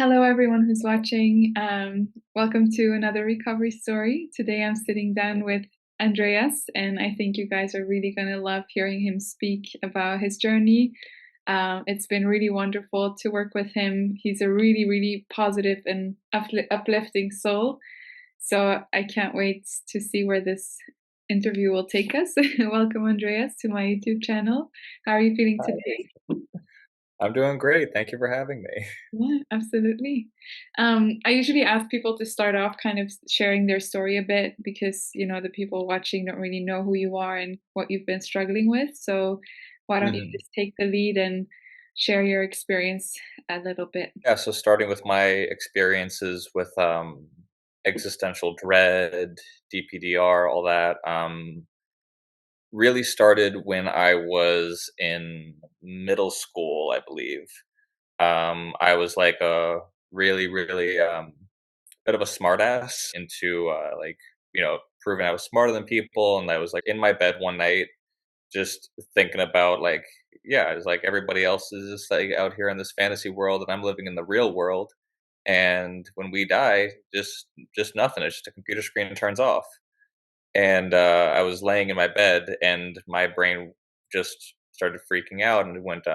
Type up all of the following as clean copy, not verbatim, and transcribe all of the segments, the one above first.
Hello, everyone who's watching. Welcome to another recovery story. Today I'm sitting down with Andreas, and I think you guys are really going to love hearing him speak about his journey. It's been really wonderful to work with him. He's a really, really positive and uplifting soul. So I can't wait to see where this interview will take us. Welcome, Andreas, to my YouTube channel. How are you feeling Hi. today? I'm doing great. Thank you for having me. Yeah, absolutely. I usually ask people to start off kind of sharing their story a bit because, the people watching don't really know who you are and what you've been struggling with. So why don't you Mhm. just take the lead and share your experience a little bit? Yeah, so starting with my experiences with existential dread, DPDR, all that, really started when I was in middle school, I believe. I was like a really, really bit of a smartass into proving I was smarter than people, and I was like in my bed one night just thinking about like, yeah, it's like everybody else is just like out here in this fantasy world and I'm living in the real world. And when we die, just nothing. It's just a computer screen turns off. And I was laying in my bed and my brain just started freaking out and it went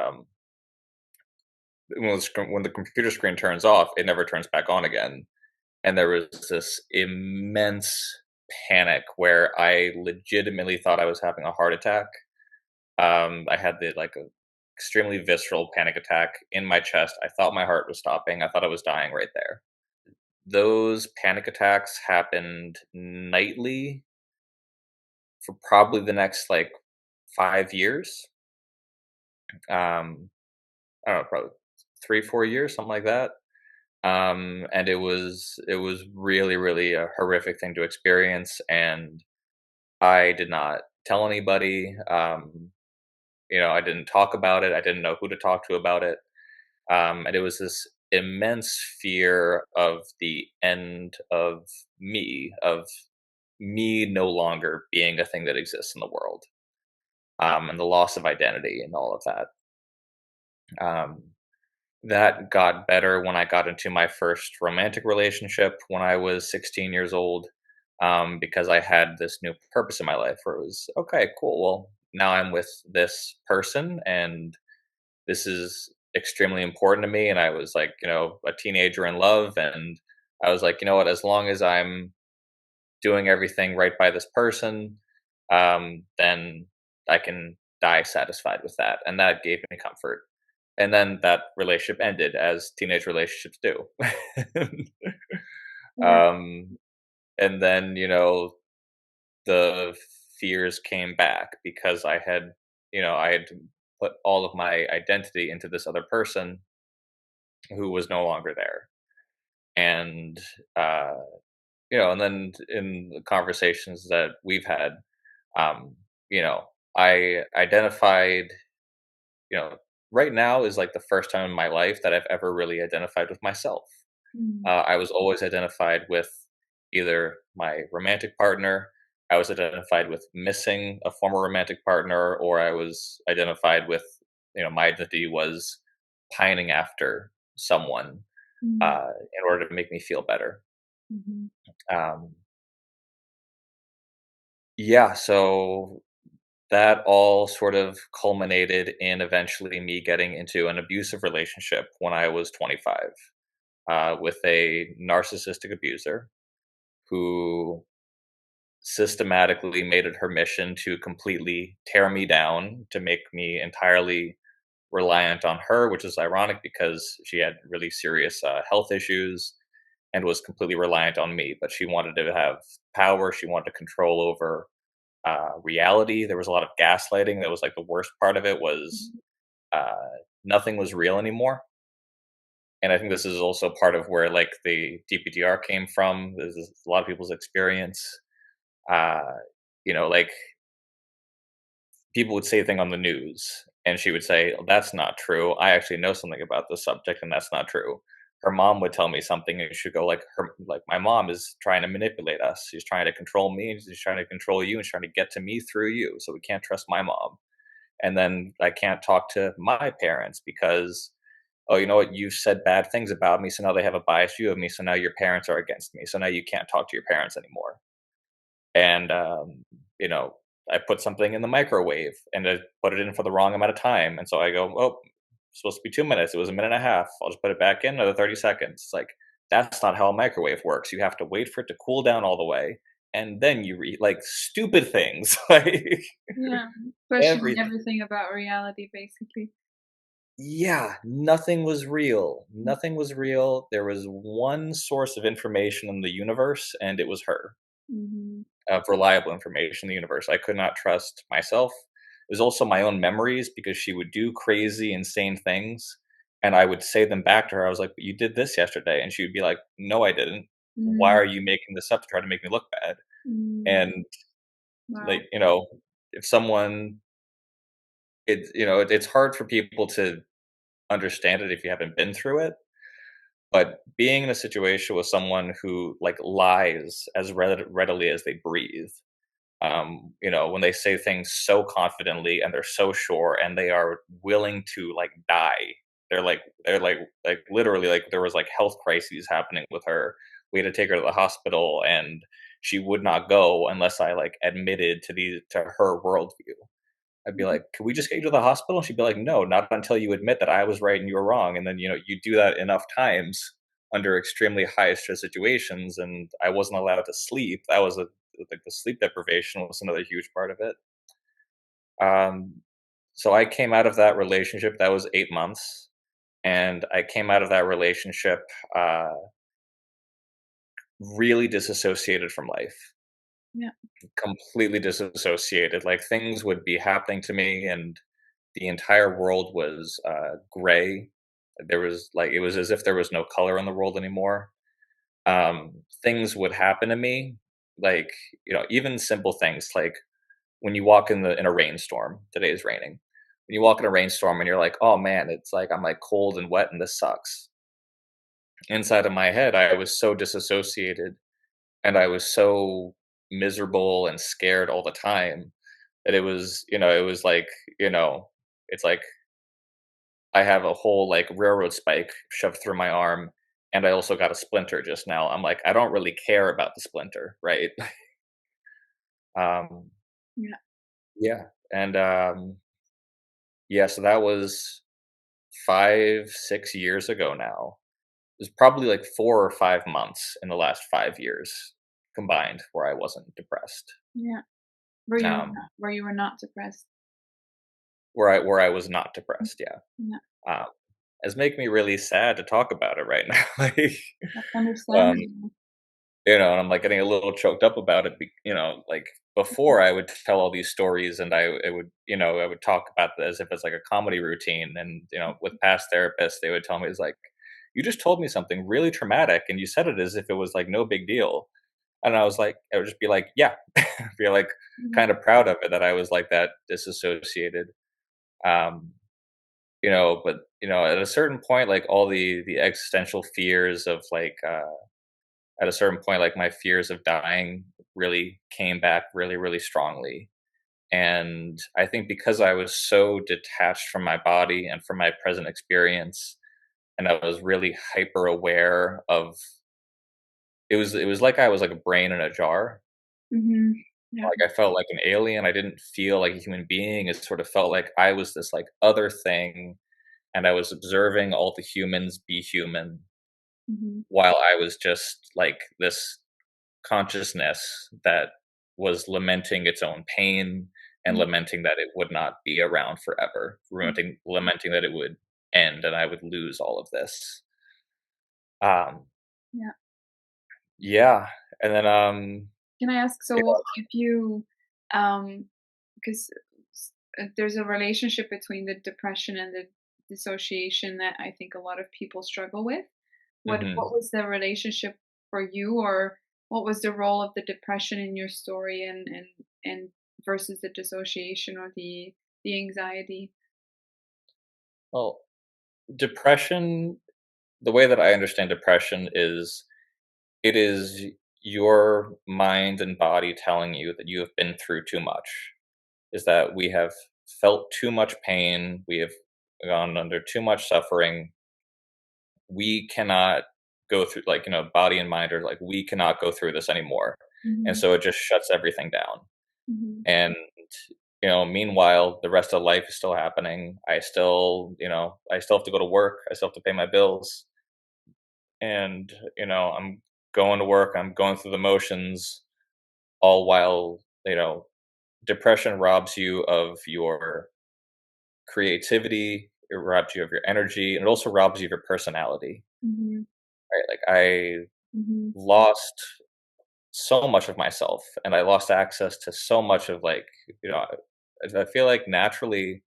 when the computer screen turns off, it never turns back on again. And there was this immense panic where I legitimately thought I was having a heart attack. I had the like a extremely visceral panic attack in my chest. I thought my heart was stopping. I thought I was dying right there. Those panic attacks happened nightly for probably the next like 5 years. I don't know, probably 3, 4 years, something like that. And it was really, really a horrific thing to experience, and I did not tell anybody. I didn't talk about it. I didn't know who to talk to about it. And it was this immense fear of the end of me no longer being a thing that exists in the world, and the loss of identity and all of that. Um, that got better when I got into my first romantic relationship when I was 16 years old, because I had this new purpose in my life where it was okay, cool. Well, now I'm with this person, and this is extremely important to me. And I was like, a teenager in love. And I was like, you know what, as long as I'm doing everything right by this person, then I can die satisfied with that. And that gave me comfort. And then that relationship ended, as teenage relationships do. Yeah. um, and then, the fears came back because I had put all of my identity into this other person who was no longer there. And uh, and then in the conversations that we've had, um, I identified, you know, right now is like the first time in my life that I've ever really identified with myself. Mm. I was always identified with either my romantic partner, I was identified with missing a former romantic partner, or I was identified with, my identity was pining after someone Mm. in order to make me feel better. Mhm. Um, yeah, so that all sort of culminated in eventually me getting into an abusive relationship when I was 25, with a narcissistic abuser who systematically made it her mission to completely tear me down, to make me entirely reliant on her, which is ironic because she had really serious health issues and was completely reliant on me. But she wanted to have power, she wanted control over reality. There was a lot of gaslighting. That was like the worst part of it was Mhm. uh, nothing was real anymore. And I think this is also part of where like the DPDR came from. This is a lot of people's experience. Uh, like people would say a thing on the news and she would say, "Oh, that's not true. I actually know something about the subject and that's not true." Her mom would tell me something and she'd go like my mom is trying to manipulate us. She's trying to control me and she's trying to control you and she's trying to get to me through you. So we can't trust my mom. And then I can't talk to my parents because "Oh, you know what? You've said bad things about me, so now they have a biased view of me, so now your parents are against me, so now you can't talk to your parents anymore." And, you know, I put something in the microwave, and I put it in for the wrong amount of time, and so I go, "Oh, it's supposed to be 2 minutes, it was a minute and a half, I'll just put it back in, another 30 seconds." It's like, that's not how a microwave works, you have to wait for it to cool down all the way, and then you like, stupid things, like, Yeah, questioning everything. everything about reality, basically. Yeah, nothing was real, there was one source of information in the universe, and it was her. Mhm. Of reliable information in the universe. I could not trust myself. It was also my own memories because she would do crazy, insane things, and I would say them back to her. I was like, "But you did this yesterday," and she would be like, "No, I didn't. Why Mm, are you making this up to try to make me look bad?" mm, And wow. like, if someone, it's hard for people to understand it if you haven't been through it. But being in a situation with someone who like lies as readily as they breathe, when they say things so confidently and they're so sure and they are willing to like die. They're like literally, like, there was like health crises happening with her. We had to take her to the hospital, and she would not go unless I like admitted to her worldview. I'd be Mhm. like, "Could we just get you to the hospital?" She'd be like, "No, not until you admit that I was right and you were wrong." And then, you do that enough times under extremely high stress situations, and I wasn't allowed to sleep. That was like the sleep deprivation was another huge part of it. So I came out of that relationship. That was 8 months, and I came out of that relationship uh, really disassociated from life, Yeah. completely disassociated. Like, things would be happening to me, and the entire world was gray. There was like, it was as if there was no color in the world anymore. Things would happen to me, like, even simple things like when you walk in a rainstorm. Today is raining. When you walk in a rainstorm and you're like, "Oh man, it's like I'm like cold and wet and this sucks." Inside of my head, I was so disassociated and I was so miserable and scared all the time that it was like, you know, it's like I have a whole like railroad spike shoved through my arm, and I also got a splinter just now. I'm like, I don't really care about the splinter, right? um, Yeah. yeah, and yeah, so that was 5, 6 years ago now. It was probably like 4 or 5 months in the last 5 years combined where I wasn't depressed. Yeah. Um, Where you were not depressed? where I was not Mm, depressed, yeah. yeah, Um, it's making me really sad to talk about it right now. Like, that's um, understandable. and I'm like getting a little choked up about it. Like, before I would tell all these stories, and I would talk about this as if it's like a comedy routine. And with past therapists, they would tell me, it's like, "You just told me something really traumatic, and you said it as if it was like no big deal." And I was like, I would just be like, "Yeah," be like Yeah. kind of proud of it that I was like that disassociated. Um, but at a certain point, like all the existential fears of like at a certain point, like my fears of dying really came back really, really strongly. And I think because I was so detached from my body and from my present experience, and I was really hyper aware of it was like I was like a brain in a jar. Mhm. Yeah. Like, I felt like an alien. I didn't feel like a human being. It sort of felt like I was this like other thing, and I was observing all the humans be human Mhm. while I was just like this consciousness that was lamenting its own pain and Mm, lamenting that it would not be around forever, mm, lamenting that it would end and I would lose all of this. Um, yeah. yeah, and then Can I ask, yeah, so if you, um, because there's a relationship between the depression and the dissociation that I think a lot of people struggle with. What mhm. was the relationship for you, or what was the role of the depression in your story, and versus the dissociation or the anxiety? Well, depression, the way that I understand depression is it is your mind and body telling you that you have been through too much. Is that we have felt too much pain, we have gone under too much suffering, we cannot go through, like, body and mind are like, we cannot go through this anymore. And Mhm. so it just shuts everything down. Mhm. And, meanwhile, the rest of life is still happening. I still have to go to work. I still have to pay my bills. And, I'm going to work. I'm going through the motions, all while, depression robs you of your creativity. It robs you of your energy, and it also robs you of your personality. Mhm. Right? Like, I Mhm. lost so much of myself, and I lost access to so much of, like, you know, I feel like naturally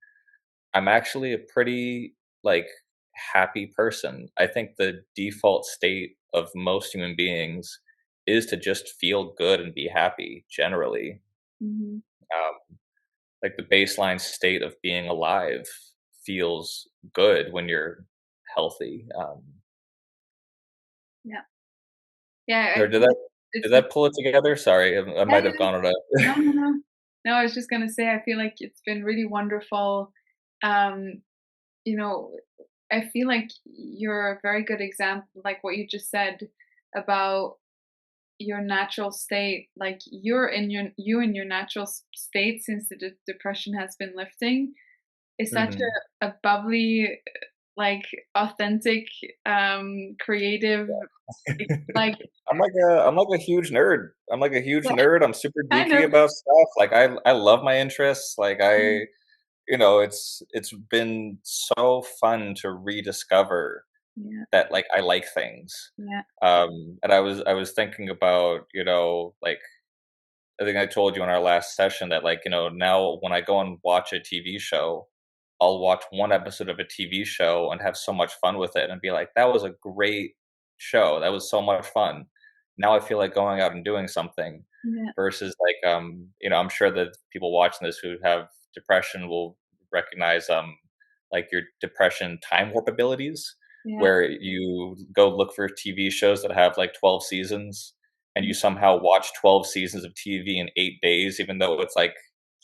I'm actually a pretty, like, happy person. I think the default state of most human beings is to just feel good and be happy generally. Mhm. Like, the baseline state of being alive feels good when you're healthy. Yeah. Yeah, I Or think it's did been that pull it together? Sorry, I yeah, might have yeah. gone on a No, no, no. No, I was just gonna say I feel like it's been really wonderful. Um, you know, I feel like you're a very good example, like what you just said about your natural state. Like in your natural state since the depression has been lifting is such Mhm. a bubbly, like authentic, creative, like I'm like a huge nerd. I'm like a huge yeah, nerd. I'm super kind geeky of. about stuff. Like, I love my interests. Like, Mm, it's been so fun to rediscover yeah, that, like, I like things. yeah, And I was thinking about, like, I think I told you in our last session that, like, now when I go and watch a TV show, I'll watch one episode of a TV show and have so much fun with it and be like, that was a great show. That was so much fun. Now I feel like going out and doing something yeah, versus, like, I'm sure that people watching this who have depression will recognize, like, your depression time warp abilities, yeah. where you go look for TV shows that have like 12 seasons and you Mm, somehow watch 12 seasons of TV in 8 days, even though it's like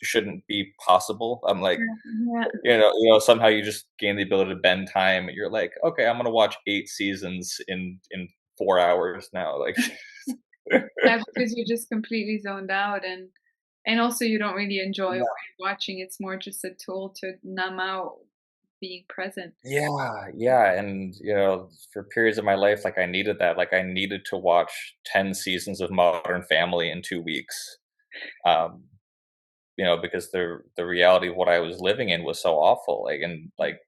shouldn't be possible. I'm like, yeah, yeah. somehow you just gain the ability to bend time. You're like, okay, I'm gonna watch 8 seasons in 4 hours now. Like, Yeah, because you're just completely zoned out and also you don't really enjoy what you're watching. It's more just a tool to numb out being present. yeah, yeah, and, for periods of my life, like, I needed that. Like, I needed to watch 10 seasons of Modern Family in 2 weeks. Um, because the reality of what I was living in was so awful. Like, and like,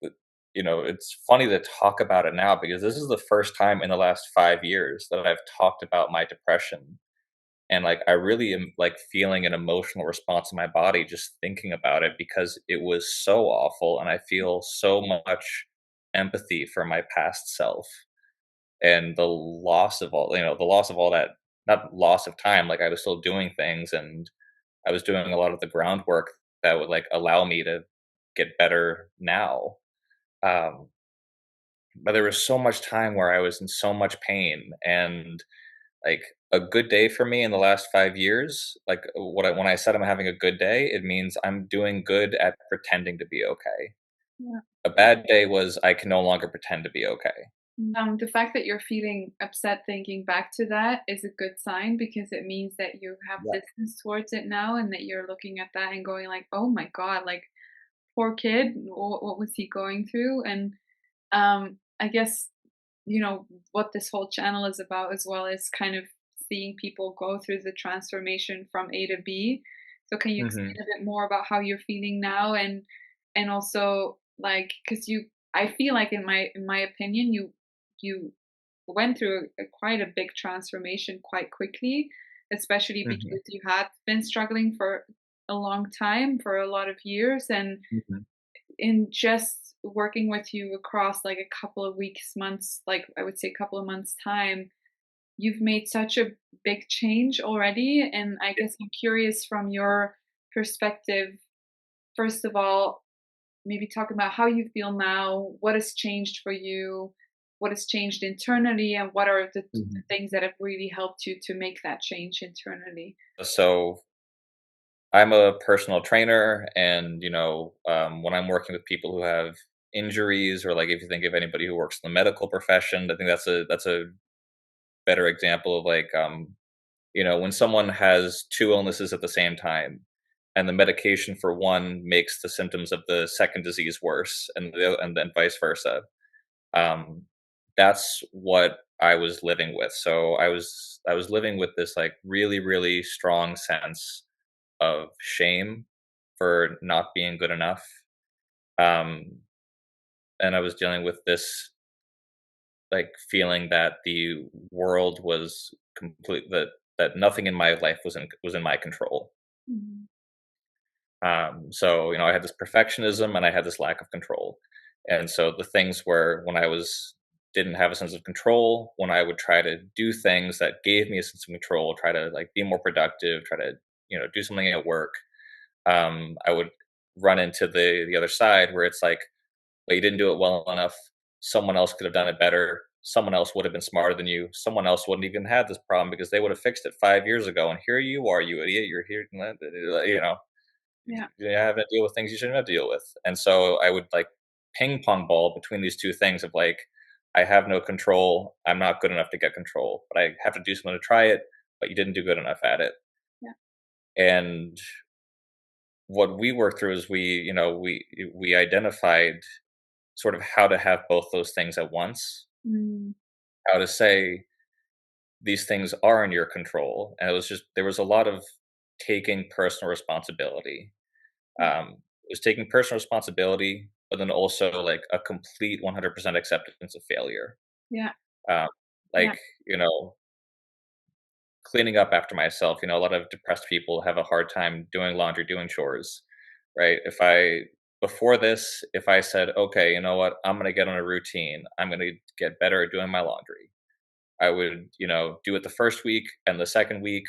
it's funny to talk about it now because this is the first time in the last 5 years that I've talked about my depression, and, like, I really am, like, feeling an emotional response in my body just thinking about it because it was so awful, and I feel so much empathy for my past self and the loss of all that, not loss of time. Like, I was still doing things, and I was doing a lot of the groundwork that would, like, allow me to get better now. Um, but there was so much time where I was in so much pain, and, like, a good day for me in the last 5 years, like, when I said I'm having a good day, it means I'm doing good at pretending to be okay. Yeah. A bad day was I can no longer pretend to be okay. The fact that you're feeling upset thinking back to that is a good sign because it means that you have Yeah. distance towards it now and that you're looking at that and going like, "Oh my God, like poor kid, what was he going through?" And I guess what this whole channel is about as well is kind of seeing people go through the transformation from A to B. So can you explain Mhm. a bit more about how you're feeling now and also like because I feel like in my opinion you went through quite a big transformation quite quickly, especially Mhm. because you had been struggling for a long time, for a lot of years, and Mhm. in just working with you across like a couple of weeks, months, like I would say a couple of months time, you've made such a big change already. And I guess I'm curious from your perspective, first of all, maybe talk about how you feel now, what has changed for you, what has changed internally, and what are the Mhm. things that have really helped you to make that change internally. So I'm a personal trainer, and, when I'm working with people who have injuries, or like if you think of anybody who works in the medical profession, I think that's a better example of like when someone has two illnesses at the same time, and the medication for one makes the symptoms of the second disease worse, and then vice versa. Um, that's what I was living with. So I was living with this like really really strong sense of shame for not being good enough. Um, and I was dealing with this like feeling that the world was complete, that nothing in my life was in my control. Mhm. So I had this perfectionism and I had this lack of control, and so the things where when I was didn't have a sense of control, when I would try to do things that gave me a sense of control, try to like be more productive, try to do something at work, I would run into the other side where it's like, well, you didn't do it well enough. Someone else could have done it better. Someone else would have been smarter than you. Someone else wouldn't even had this problem because they would have fixed it 5 years ago. And here you are, you idiot. You're here, Yeah. you're having to deal with things you shouldn't have to deal with. And so I would like ping pong ball between these two things of like, I have no control. I'm not good enough to get control, but I have to do something to try it. But you didn't do good enough at it. Yeah. And what we worked through is we identified sort of how to have both those things at once, Mm. how to say these things are in your control. And it was just, there was a lot of taking personal responsibility. Yeah. It was taking personal responsibility, but then also like a complete 100% acceptance of failure. Yeah. Um, Yeah. like, you know, cleaning up after myself. A lot of depressed people have a hard time doing laundry, doing chores, right? Before this, if I said, okay, you know what, I'm going to get on a routine, I'm going to get better at doing my laundry, I would, do it the first week, and the second week,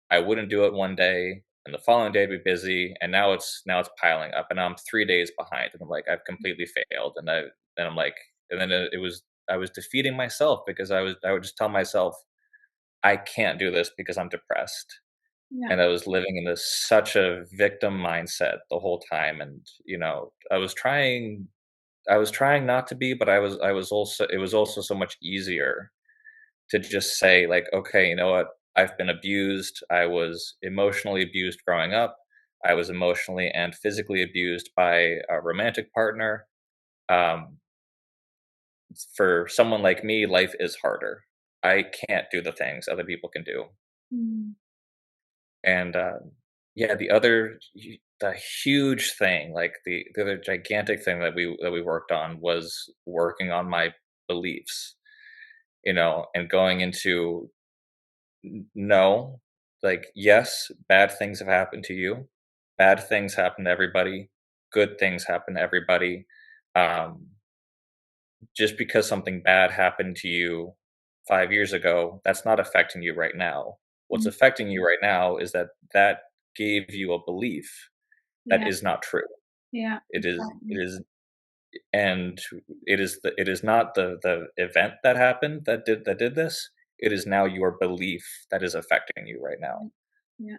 I wouldn't do it one day, and the following day I'd be busy, and now it's piling up, and now I'm 3 days behind, and I'm like, I've completely failed, and I'm like, and then it was, I was defeating myself because I would just tell myself, I can't do this because I'm depressed, Yeah. and I was living in this such a victim mindset the whole time, and I was trying not to be, but I was also, it was also so much easier to just say like, okay, you know what? I've been abused. I was emotionally abused growing up. I was emotionally and physically abused by a romantic partner. Um, for someone like me, life is harder. I can't do the things other people can do. Mm. And yeah, the huge thing, like the other gigantic thing that we worked on was working on my beliefs, and going into no, like, yes, bad things have happened to you. Bad things happen to everybody. Good things happen to everybody. Um, just because something bad happened to you 5 years ago, that's not affecting you right now. What's Mm. affecting you right now is that gave you a belief that Yeah. is not true. Yeah. It is, Exactly. it is, and it is not the event that happened that did this. It is now your belief that is affecting you right now. Yeah. Yeah.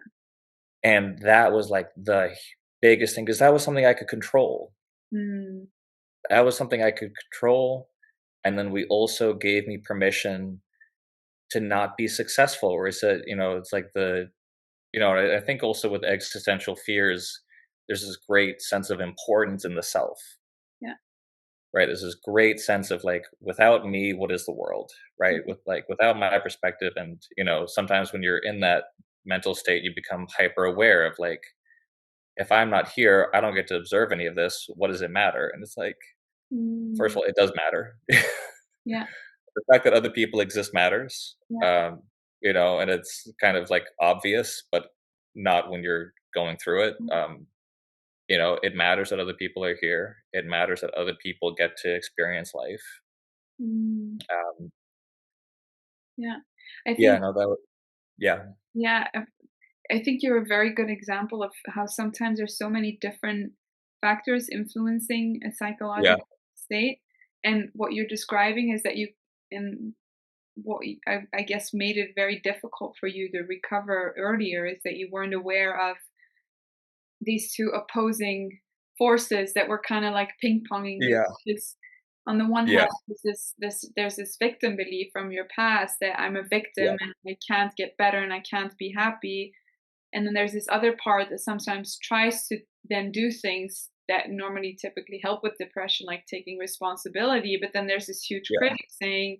And that was, like, the biggest thing, because that was something I could control. Mm. That was something I could control, and then we also gave me permission to not be successful, where it said, it's like I think also with existential fears, there's this great sense of importance in the self, Yeah. right? There's this great sense of, like, without me, what is the world, right? Without my perspective, and, sometimes when you're in that mental state, you become hyper aware of, like, if I'm not here, I don't get to observe any of this. What does it matter? And it's like, first Mm. of all, it does matter. Yeah. The fact that other people exist matters. Yeah. And it's kind of like obvious, but not when you're going through it. It matters that other people are here. It matters that other people get to experience life. Mm. Um, Yeah. I yeah, think, no, yeah, yeah, I think you're a very good example of how sometimes there's so many different factors influencing a yeah, psychological state. And what you're describing is that and I guess made it very difficult for you to recover earlier is that you weren't aware of these two opposing forces that were kind of like ping ponging you. Yeah. Because on the one Yeah. hand, there's this victim belief from your past that I'm a Yeah. victim and I can't get better and I can't be happy. And then there's this other part that sometimes tries to then do things that normally typically help with depression, like taking responsibility. But then there's this huge Yeah. critic saying,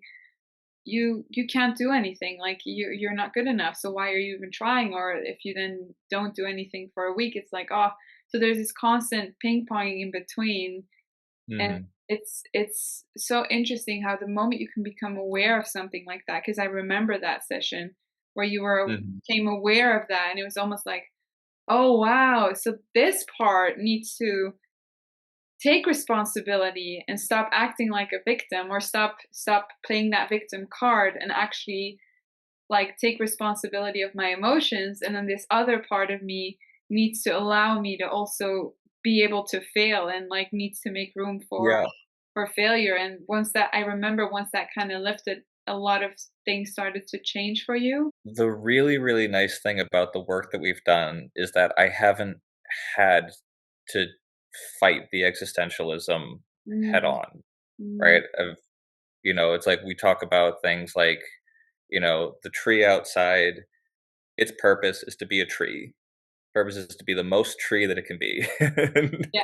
you can't do anything, like you're not good enough, so why are you even trying? Or if you then don't do anything for a week, it's like, oh, so there's this constant ping ponging in between. And Mhm. it's so interesting how the moment you can become aware of something like that, because I remember that session where you were Mhm. became aware of that, and it was almost like, oh wow, so this part needs to take responsibility and stop acting like a victim, or stop playing that victim card and actually like take responsibility of my emotions. And then this other part of me needs to allow me to also be able to fail, and like needs to make room Yeah. for failure. And once that, I remember once that kind of lifted, a lot of things started to change for you. The really, really nice thing about the work that we've done is that I haven't had to fight the existentialism head Mm, on, mm, right? It's like we talk about things like, the tree outside, its purpose is to be a tree. Purpose is to be the most tree that it can be. yeah,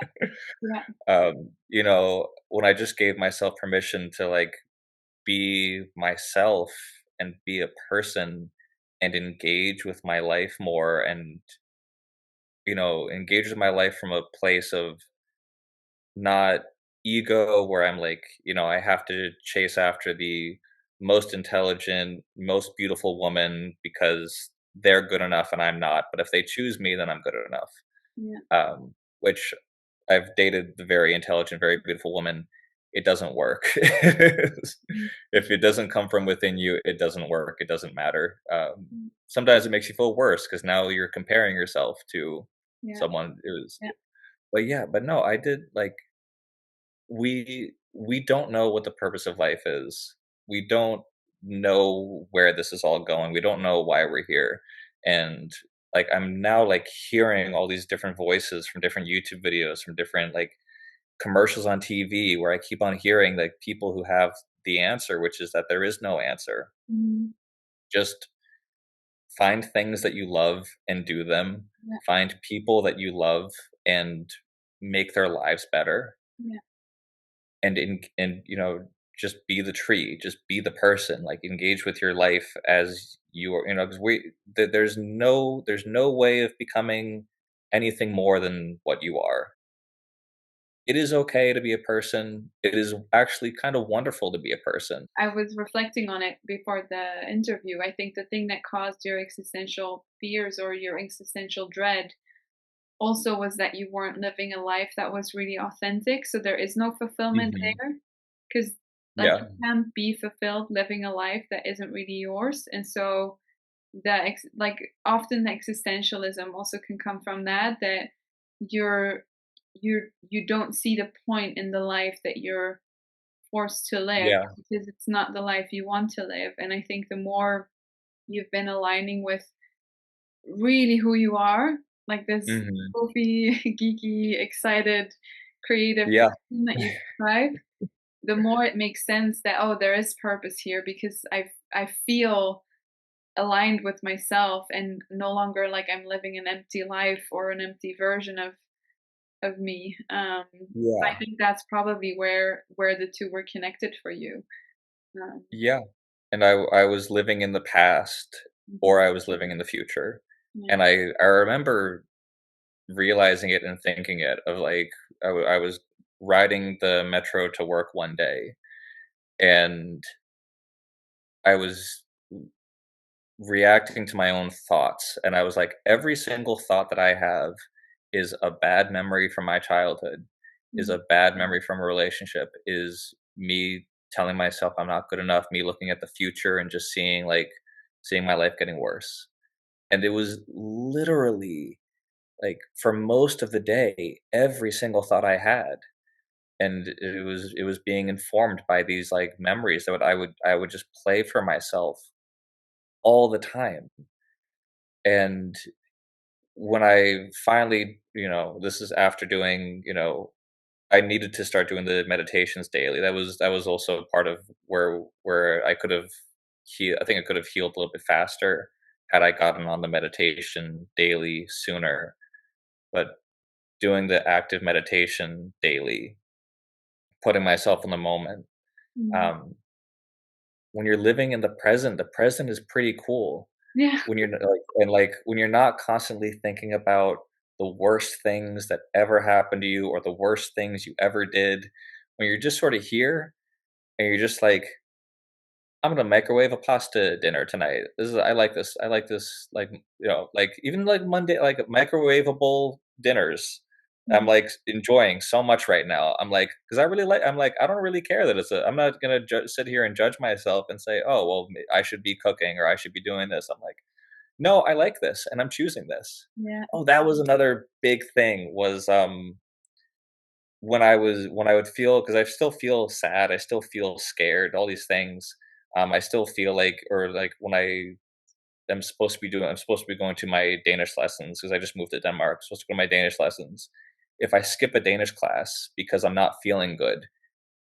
yeah. When I just gave myself permission to like be myself and be a person and engage with my life more, and engage with my life from a place of not ego where I'm like, I have to chase after the most intelligent, most beautiful woman because they're good enough and I'm not. But if they choose me, then I'm good enough. Yeah. Which I've dated the very intelligent, very beautiful woman. It doesn't work. Mm, If it doesn't come from within you, it doesn't work. It doesn't matter. mm, Sometimes it makes you feel worse because now you're comparing yourself to yeah, someone. It was, yeah. but yeah, but no, I did like we don't know what the purpose of life is. We don't know where this is all going. We don't know why we're here. And like I'm now like hearing all these different voices from different YouTube videos, from different like commercials on TV, where I keep on hearing like people who have the answer, which is that there is no answer. Mhm. Just find things that you love and do them. Yeah, Find people that you love and make their lives better. yeah. And just be the tree, just be the person, like engage with your life as you are, because there's no way of becoming anything more than what you are. It is okay to be a person. It is actually kind of wonderful to be a person. I was reflecting on it before the interview. I think the thing that caused your existential fears or your existential dread also was that you weren't living a life that was really authentic. So there is no fulfillment Hmm. there, because like Yeah. you can't be fulfilled living a life that isn't really yours. And so like often the existentialism also can come from that you're you don't see the point in the life that you're forced to live, Yeah. because it's not the life you want to live. And I think the more you've been aligning with really who you are, like this Hmm. goofy, geeky, excited, creative Yeah. person that you describe, the more it makes sense that, oh, there is purpose here, because I feel aligned with myself and no longer like I'm living an empty life or an empty version of me. So I Yeah. think that's probably where the two were connected for you. Um, Yeah. And I was living in the past, mhm, or I was living in the future. yeah. And I remember realizing it and thinking it of like I was riding the metro to work one day, and I was reacting to my own thoughts, and I was like, every single thought that I have is a bad memory from my childhood, is Mhm, a bad memory from a relationship, is me telling myself I'm not good enough, me looking at the future and just seeing my life getting worse. And it was literally like for most of the day, every single thought I had, and it was being informed by these like memories that I would just play for myself all the time. And when I finally, this is after doing, I needed to start doing the meditations daily. That was also part of where I could have I think I could have healed a little bit faster had I gotten on the meditation daily sooner. But doing the active meditation daily, putting myself in the moment. Mm. Um, when you're living in the present is pretty cool. Yeah. When you're when you're not constantly thinking about the worst things that ever happened to you or the worst things you ever did, when you're just sort of here and you're just like, I'm gonna microwave a pasta dinner tonight. This is I like this. I like this. Like like even like Monday, like microwavable dinners. I'm Mm. like enjoying so much right now. I'm like, because I really like. I'm like, I don't really care that it's a. I'm not gonna sit here and judge myself and say, oh well, I should be cooking or I should be doing this. I'm like, no, I like this and I'm choosing this. Yeah. Oh, that was another big thing was when I would feel, because I still feel sad, I still feel scared, all these things. I still feel like, or like when I'm supposed to be going to my Danish lessons because I just moved to Denmark. I'm supposed to go to my Danish lessons. If I skip a Danish class because I'm not feeling good,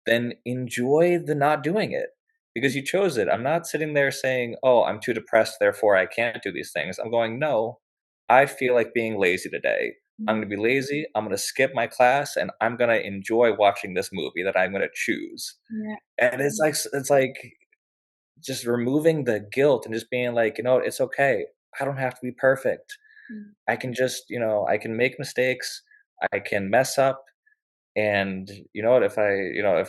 then enjoy the not doing it because you chose it. I'm not sitting there saying, "Oh, I'm too depressed, therefore I can't do these things." I'm going, "No, I feel like being lazy today. I'm Mm. going to be lazy. I'm going to skip my class and I'm going to enjoy watching this movie that I'm going to choose." Yeah. And it's like just removing the guilt and just being like, it's okay. I don't have to be perfect. Mm. I can just, I can make mistakes. I can mess up. And you know what? If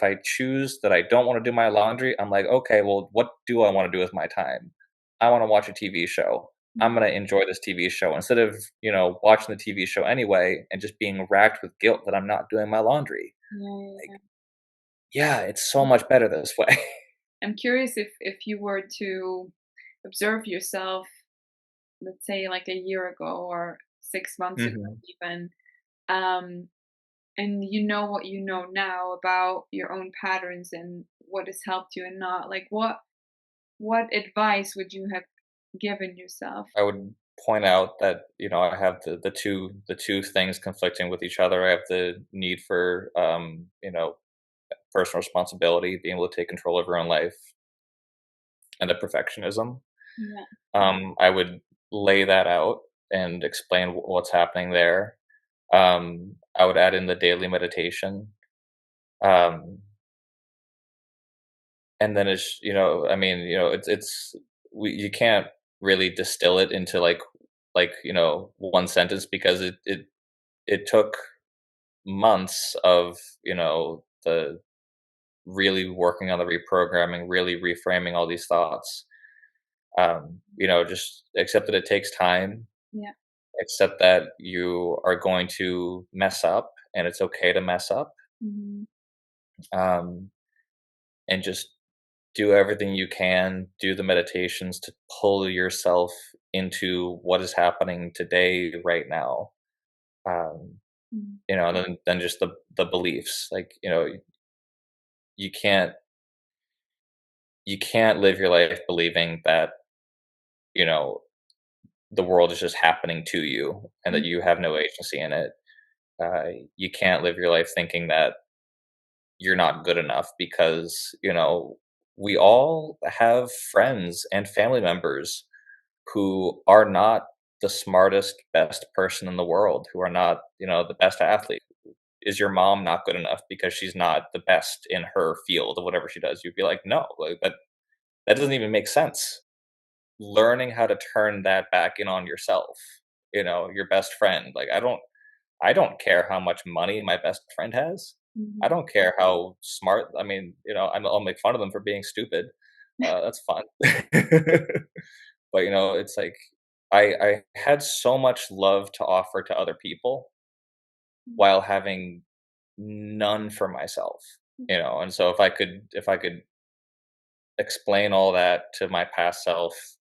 I choose that I don't want to do my laundry, I'm like, okay, well, what do I want to do with my time? I want to watch a TV show. I'm Mm. going to enjoy this TV show instead of, watching the TV show anyway and just being racked with guilt that I'm not doing my laundry. Yeah. Like, Yeah. yeah, it's so much better this way. I'm curious if you were to observe yourself, let's say like a year ago or 6 months ago hmm even, um, and you know what you know now about your own patterns and what has helped you and not, like what advice would you have given yourself? I would point out that, I have the two things conflicting with each other. I have the need for personal responsibility, being able to take control of your own life, and the perfectionism. Yeah. I would lay that out and explain what's happening there. I would add in the daily meditation. Um, and then I mean, you can't really distill it into like, one sentence because it took months of, the really working on the reprogramming, really reframing all these thoughts. Just accept that it takes time, Yeah. accept that you are going to mess up and it's okay to mess up. Mhm. Um, and just do everything you can, do the meditations to pull yourself into what is happening today, right now. Um, Mhm. and then just the beliefs, like, you can't you can't live your life believing that, you know, the world is just happening to you and that Mm. you have no agency in it. You can't live your life thinking that you're not good enough because, we all have friends and family members who are not the smartest, best person in the world, who are not, the best athlete. Is your mom not good enough because she's not the best in her field of whatever she does? You'd be like, no, like that doesn't even make sense. Learning how to turn that back in on yourself, your best friend. Like I don't care how much money my best friend has. I Mhm. don't care how smart. I mean, I'll make fun of them for being stupid. That's fun. But it's like I had so much love to offer to other people Mhm. while having none for myself. And so if I could explain all that to my past self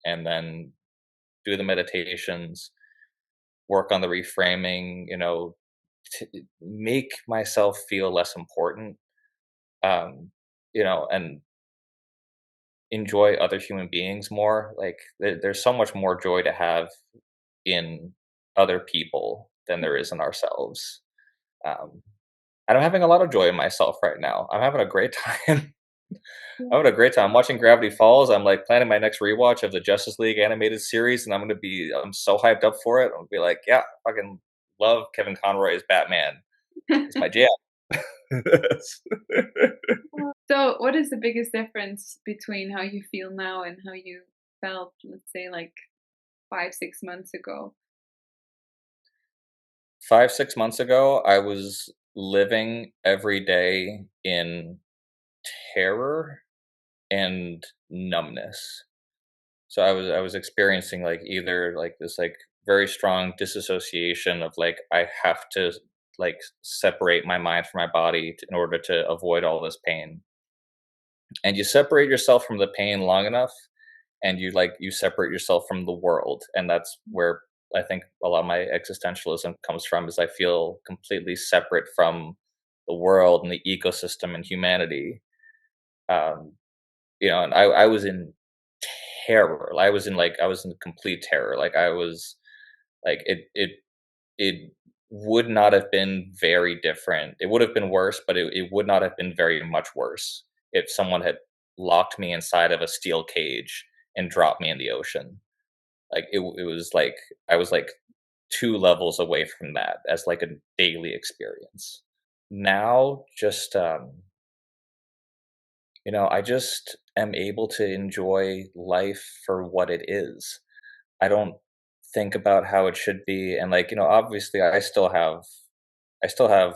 and then do the meditations, work on the reframing, to make myself feel less important, um, and enjoy other human beings more. Like there's so much more joy to have in other people than there is in ourselves. Um, and I'm having a lot of joy in myself right now. I'm having a great time. I'm having a great time watching Gravity Falls. I'm like planning my next rewatch of the Justice League animated series, and I'm so hyped up for it. I'll be like, yeah, fucking love Kevin Conroy as Batman. It's my jam. So, what is the biggest difference between how you feel now and how you felt, let's say, like 5, 6 months ago? 5, 6 months ago, I was living every day in terror and numbness. So I was experiencing like either like this like very strong disassociation of like I have to like separate my mind from my body in order to avoid all this pain. And you separate yourself from the pain long enough, and you separate yourself from the world, and that's where I think a lot of my existentialism comes from. Is I feel completely separate from the world and the ecosystem and humanity. Um, and I was in terror. I was in complete terror. Like I was like it would not have been very different. It would have been worse, but it would not have been very much worse if someone had locked me inside of a steel cage and dropped me in the ocean. Like it was like I was like 2 levels away from that as like a daily experience. Now, just I just am able to enjoy life for what it is. I don't think about how it should be, and obviously I still have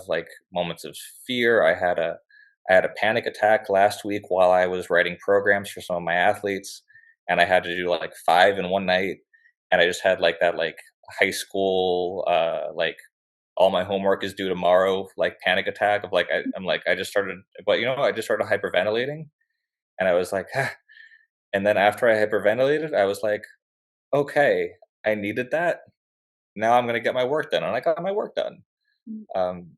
like moments of fear. I had a panic attack last week while I was writing programs for some of my athletes, and I had to do like 5 in one night, and I just had like that like high school like all my homework is due tomorrow like panic attack of like I'm like I just started, but I just started hyperventilating, and I was like, and then after I hyperventilated, I was like, okay, I needed that. Now I'm gonna get my work done, and I got my work done. Um,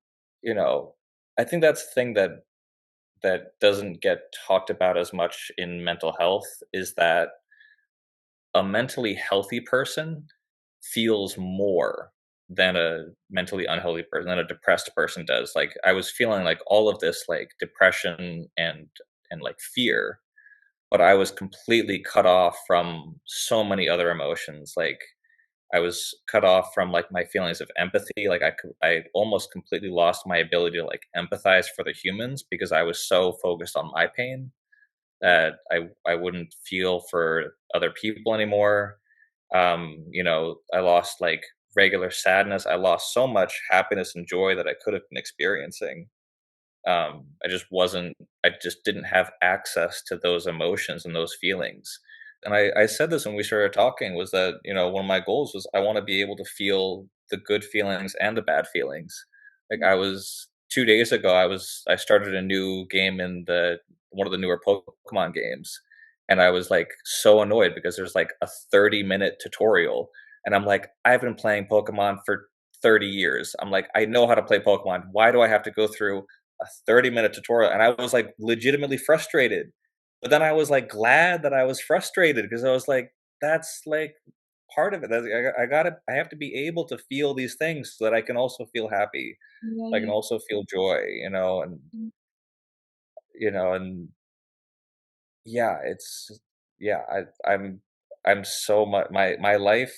you know, I think that's the thing that doesn't get talked about as much in mental health is that a mentally healthy person feels more than a mentally unhealthy person, than a depressed person does. Like I was feeling like all of this like depression and like fear, but I was completely cut off from so many other emotions. Like I was cut off from like my feelings of empathy. Like I almost completely lost my ability to like empathize for the humans because I was so focused on my pain that I wouldn't feel for other people anymore. I lost like regular sadness. I lost so much happiness and joy that I could have been experiencing. I just didn't have access to those emotions and those feelings. And I said this when we started talking was that, one of my goals was I want to be able to feel the good feelings and the bad feelings. Like I was 2 days ago, I started a new game in the one of the newer Pokemon games. And I was like so annoyed because there's like a 30-minute tutorial. And I'm like, I've been playing Pokemon for 30 years. I'm like, I know how to play Pokemon. Why do I have to go through a 30-minute tutorial? And I was like legitimately frustrated. But then I was like glad that I was frustrated because I was like, that's like part of it. I have to be able to feel these things so that I can also feel happy. I can Right. also feel joy, and yeah, yeah, I'm so much my life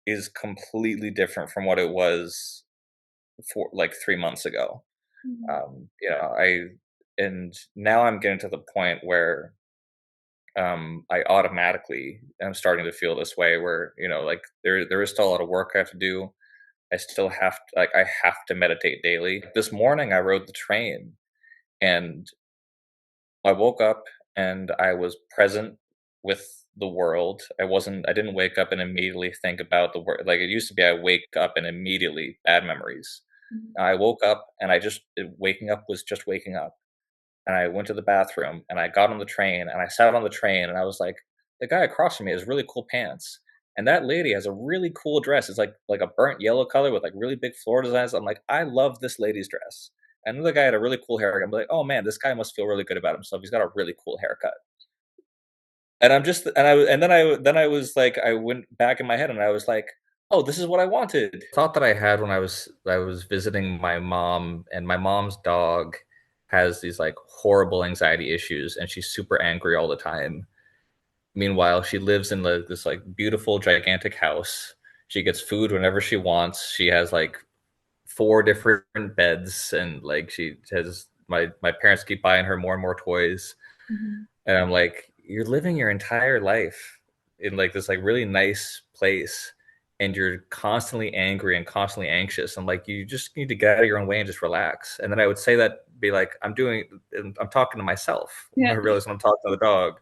is completely different from what it was for like 3 months ago. Mhm. And now I'm getting to the point where I automatically am starting to feel this way where, like there is still a lot of work I have to do. I have to meditate daily. This morning I rode the train and I woke up and I was present with the world. I didn't wake up and immediately think about the world. Like it used to be I wake up and immediately bad memories. Mhm. I woke up and waking up was just waking up. And I went to the bathroom and I got on the train and I sat on the train and I was like, the guy across from me has really cool pants. And that lady has a really cool dress. It's like a burnt yellow color with like really big floral designs. I'm like, I love this lady's dress. And another guy had a really cool haircut. I'm like, oh man, this guy must feel really good about himself. He's got a really cool haircut. And I'm just and I and then I was like, I went back in my head and I was like, oh, this is what I wanted. Thought that I had when I was visiting my mom, and my mom's dog has these like horrible anxiety issues, and she's super angry all the time. Meanwhile, she lives in this like beautiful gigantic house. She gets food whenever she wants. She has like four different beds, and like she has my parents keep buying her more and more toys. Mhm. And I'm like, you're living your entire life in like this like really nice place, and you're constantly angry and constantly anxious. And like, you just need to get out of your own way and just relax. And then I would say that, be like, I'm talking to myself. I Yeah, realize when I'm talking to the dog.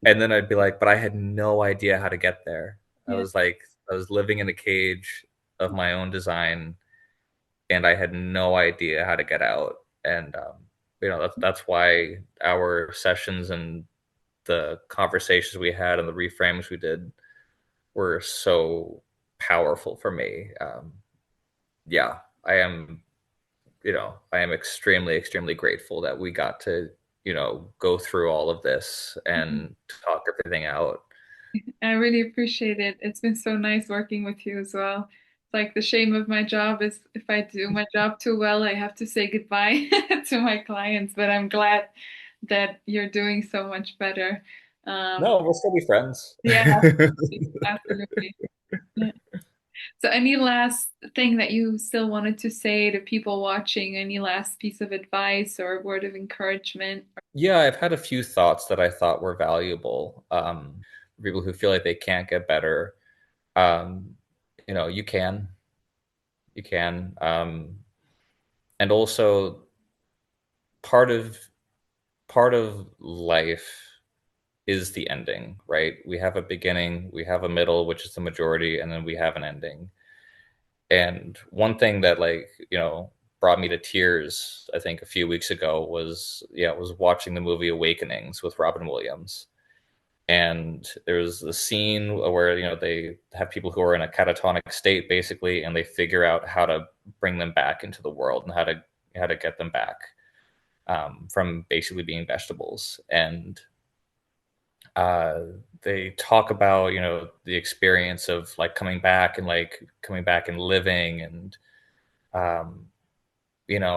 And then I'd be like, but I had no idea how to get there. I yeah. was like, I was living in a cage of my own design, and I had no idea how to get out. And that's why our sessions and the conversations we had and the reframes we did were so powerful for me. Yeah, I am. I am extremely, extremely grateful that we got to go through all of this Mhm. and talk everything out. I really appreciate it. It's been so nice working with you as well. It's like the shame of my job is if I do my job too well, I have to say goodbye to my clients, but I'm glad that you're doing so much better. Um, No, we'll still be friends. yeah, absolutely. Yeah. So, any last thing that you still wanted to say to people watching? Any last piece of advice or word of encouragement? Yeah, I've had a few thoughts that I thought were valuable. People who feel like they can't get better. Um, you can, you can. And also part of part of life is the ending, right? We have a beginning, we have a middle, which is the majority, and then we have an ending. And one thing that brought me to tears, I think a few weeks ago was watching the movie Awakenings with Robin Williams. And there's a scene where they have people who are in a catatonic state basically, and they figure out how to bring them back into the world and how to get them back from basically being vegetables. And uh, they talk about the experience of like coming back and living, and um,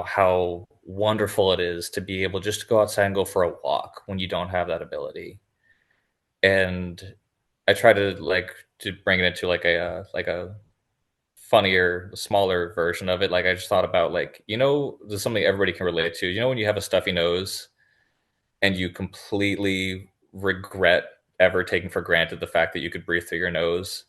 how wonderful it is to be able just to go outside and go for a walk when you don't have that ability. And I try to bring it into like a funnier, smaller version of it. Like I just thought about there's something everybody can relate to. When you have a stuffy nose and you completely regret ever taking for granted the fact that you could breathe through your nose,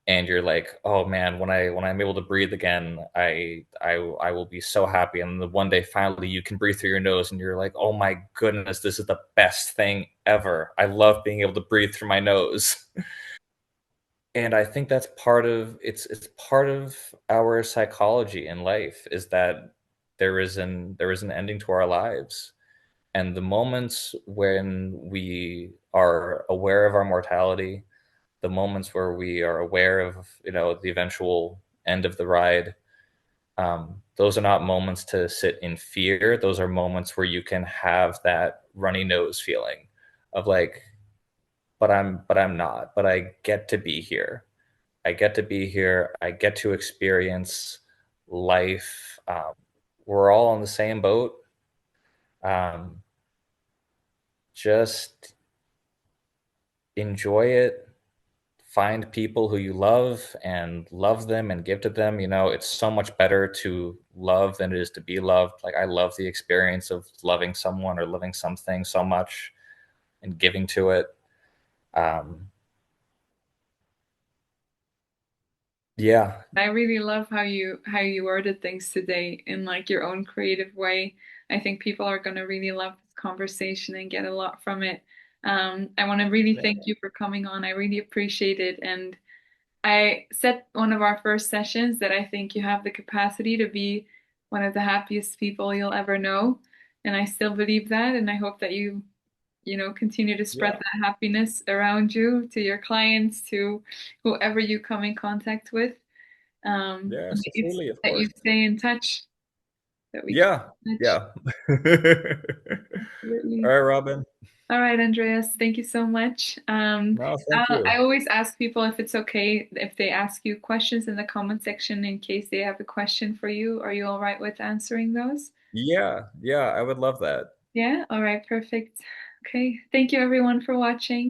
and you're like, oh man, when I'm able to breathe again, I will be so happy. And the one day finally you can breathe through your nose, and you're like, oh my goodness, this is the best thing ever. I love being able to breathe through my nose. And I think that's it's part of our psychology in life, is that there is an ending to our lives. And the moments when we are aware of our mortality, the moments where we are aware of the eventual end of the ride, those are not moments to sit in fear. Those are moments where you can have that runny nose feeling of like, but I'm not, but I get to be here. I get to be here. I get to experience life. We're all on the same boat. Um, just enjoy it. Find people who you love and love them and give to them. It's so much better to love than it is to be loved. Like, I love the experience of loving someone or loving something so much and giving to it. Um, yeah, I really love how you worded things today in like your own creative way. I think people are going to really love this conversation and get a lot from it. I want to really thank you for coming on. I really appreciate it. And I said one of our first sessions that I think you have the capacity to be one of the happiest people you'll ever know. And I still believe that. And I hope that you continue to spread yeah, that happiness around you to your clients, to whoever you come in contact with. yeah, And it's sincerely, of that you course. stay in touch, that we keep Yeah, in touch. yeah. Absolutely. All right, Robin. All right, Andreas, thank you so much. No, thank you. I always ask people if it's okay if they ask you questions in the comment section in case they have a question for you. Are you all right with answering those? Yeah, yeah, I would love that. Yeah, all right, perfect. Okay, thank you everyone for watching.